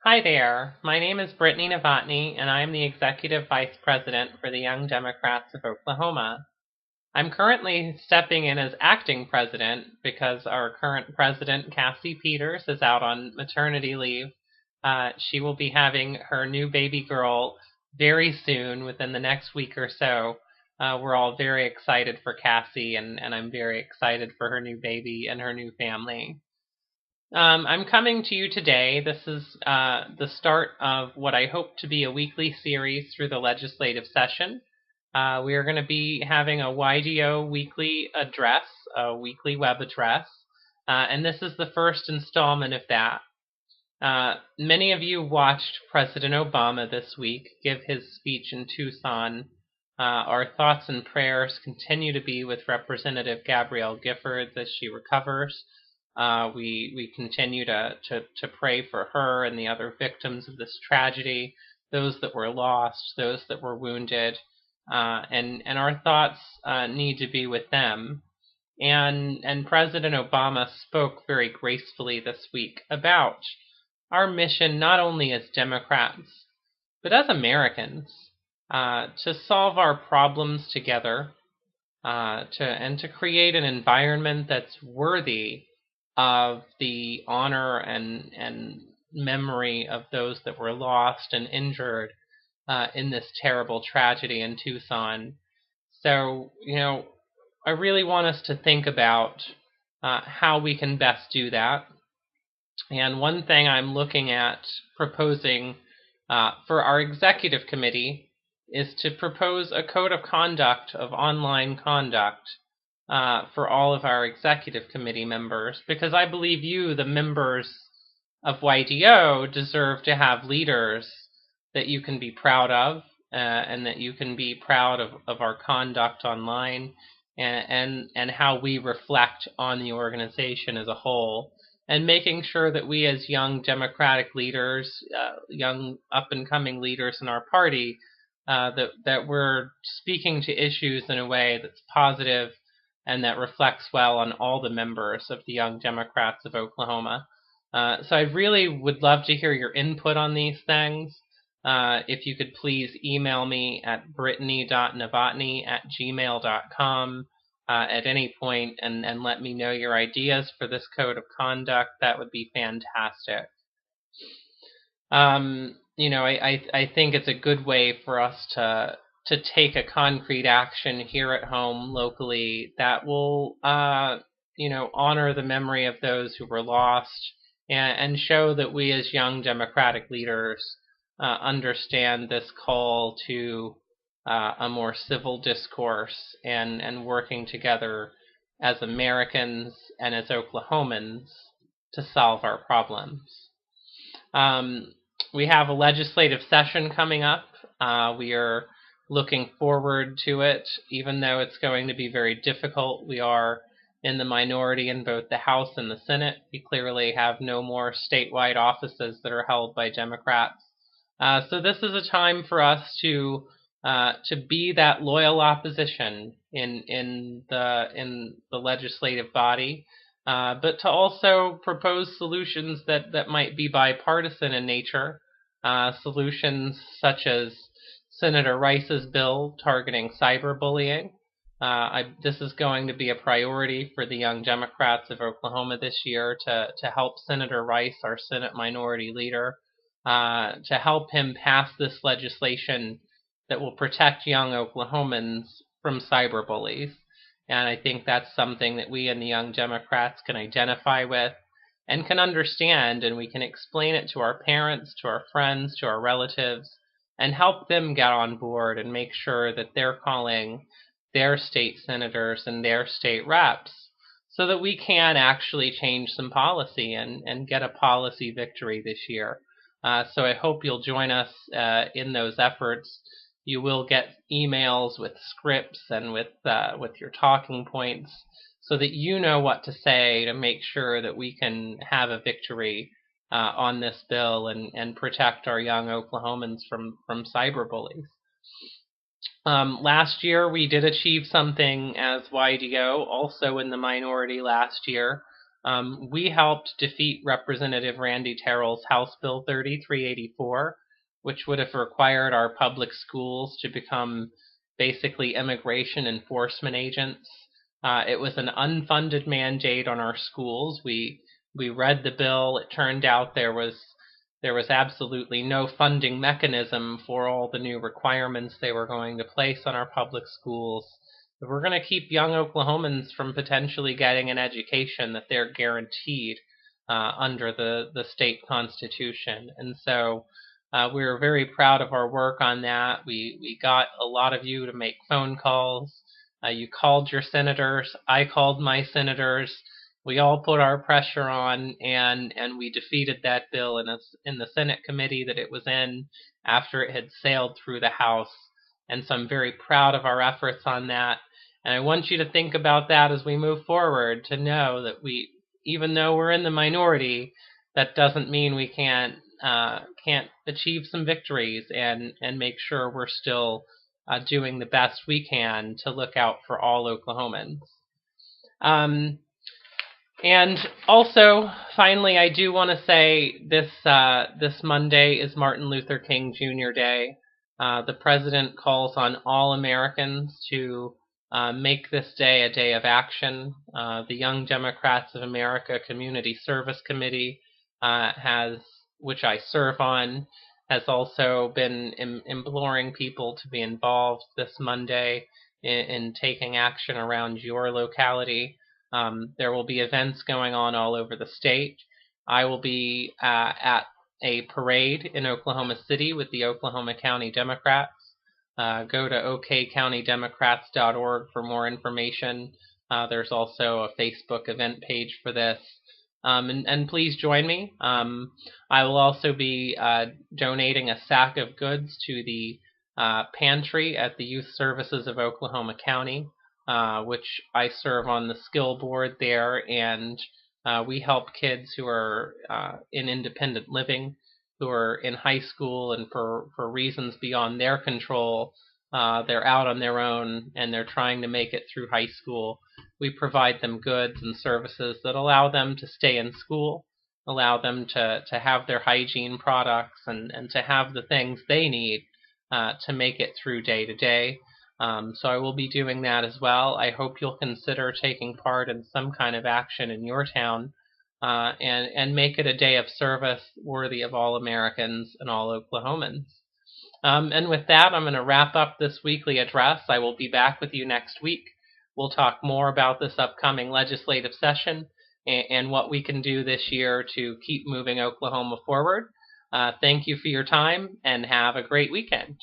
Hi there. My name is Brittany Novotny, and I am the Executive Vice President for the Young Democrats of Oklahoma. I'm currently stepping in as acting president because our current president, Cassie Peters, is out on maternity leave. She will be having her new baby girl very soon, within the next week or so. We're all very excited for Cassie, and I'm very excited for her new baby and her new family. I'm coming to you today. This is the start of what I hope to be a weekly series through the legislative session. We are going to be having a YDO weekly address, a weekly web address, and this is the first installment of that. Many of you watched President Obama this week give his speech in Tucson. Our thoughts and prayers continue to be with Representative Gabrielle Giffords as she recovers. We continue to pray for her and the other victims of this tragedy, those that were lost, those that were wounded, and our thoughts need to be with them. And President Obama spoke very gracefully this week about our mission, not only as Democrats, but as Americans, to solve our problems together, to create an environment that's worthy of the honor and memory of those that were lost and injured in this terrible tragedy in Tucson. So, I really want us to think about how we can best do that. And one thing I'm looking at proposing for our executive committee is to propose a code of conduct of online conduct for all of our executive committee members, because I believe you, the members of YDO, deserve to have leaders that you can be proud of, and that you can be proud of our conduct online, and how we reflect on the organization as a whole, and making sure that we as young Democratic leaders, young up-and-coming leaders in our party, that we're speaking to issues in a way that's positive and that reflects well on all the members of the Young Democrats of Oklahoma. So I really would love to hear your input on these things. If you could please email me at brittany.novotny@gmail.com at any point, and let me know your ideas for this code of conduct, that would be fantastic. I think it's a good way for us to take a concrete action here at home locally that will, honor the memory of those who were lost, and show that we as young Democratic leaders understand this call to a more civil discourse, and working together as Americans and as Oklahomans to solve our problems. We have a legislative session coming up. We are looking forward to it, even though it's going to be very difficult. We are in the minority in both the House and the Senate. We clearly have no more statewide offices that are held by Democrats. So this is a time for us to be that loyal opposition in the legislative body, but to also propose solutions that might be bipartisan in nature, solutions such as Senator Rice's bill targeting cyberbullying. This is going to be a priority for the Young Democrats of Oklahoma this year, to help Senator Rice, our Senate Minority Leader, to help him pass this legislation that will protect young Oklahomans from cyberbullies. And I think that's something that we and the Young Democrats can identify with and can understand, and we can explain it to our parents, to our friends, to our relatives, and help them get on board and make sure that they're calling their state senators and their state reps, so that we can actually change some policy and get a policy victory this year. So I hope you'll join us in those efforts. You will get emails with scripts and with your talking points, so that you know what to say to make sure that we can have a victory on this bill and protect our young Oklahomans from cyberbullies. Last year, we did achieve something as YDO, also in the minority last year. We helped defeat Representative Randy Terrell's House Bill 3384, which would have required our public schools to become basically immigration enforcement agents. It was an unfunded mandate on our schools. We read the bill. It turned out there was absolutely no funding mechanism for all the new requirements they were going to place on our public schools. If we're going to keep young Oklahomans from potentially getting an education that they're guaranteed under the state constitution. And so we were very proud of our work on that. We got a lot of you to make phone calls. You called your senators. I called my senators. We all put our pressure on, and we defeated that bill in the Senate committee that it was in after it had sailed through the House. And so I'm very proud of our efforts on that. And I want you to think about that as we move forward, to know that even though we're in the minority, that doesn't mean we can't achieve some victories and make sure we're still doing the best we can to look out for all Oklahomans. And also, finally, I do want to say this Monday is Martin Luther King Jr. Day. The president calls on all Americans to make this day a day of action. The Young Democrats of America Community Service Committee which I serve on, has also been imploring people to be involved this Monday in taking action around your locality. There will be events going on all over the state. I will be at a parade in Oklahoma City with the Oklahoma County Democrats. Go to okcountydemocrats.org for more information. There's also a Facebook event page for this. And please join me. I will also be donating a sack of goods to the pantry at the Youth Services of Oklahoma County, which I serve on the skill board there, and we help kids who are in independent living, who are in high school, and for reasons beyond their control, they're out on their own and they're trying to make it through high school. We provide them goods and services that allow them to stay in school, allow them to have their hygiene products and to have the things they need to make it through day to day. So I will be doing that as well. I hope you'll consider taking part in some kind of action in your town and make it a day of service worthy of all Americans and all Oklahomans. And with that, I'm going to wrap up this weekly address. I will be back with you next week. We'll talk more about this upcoming legislative session and what we can do this year to keep moving Oklahoma forward. Thank you for your time, and have a great weekend.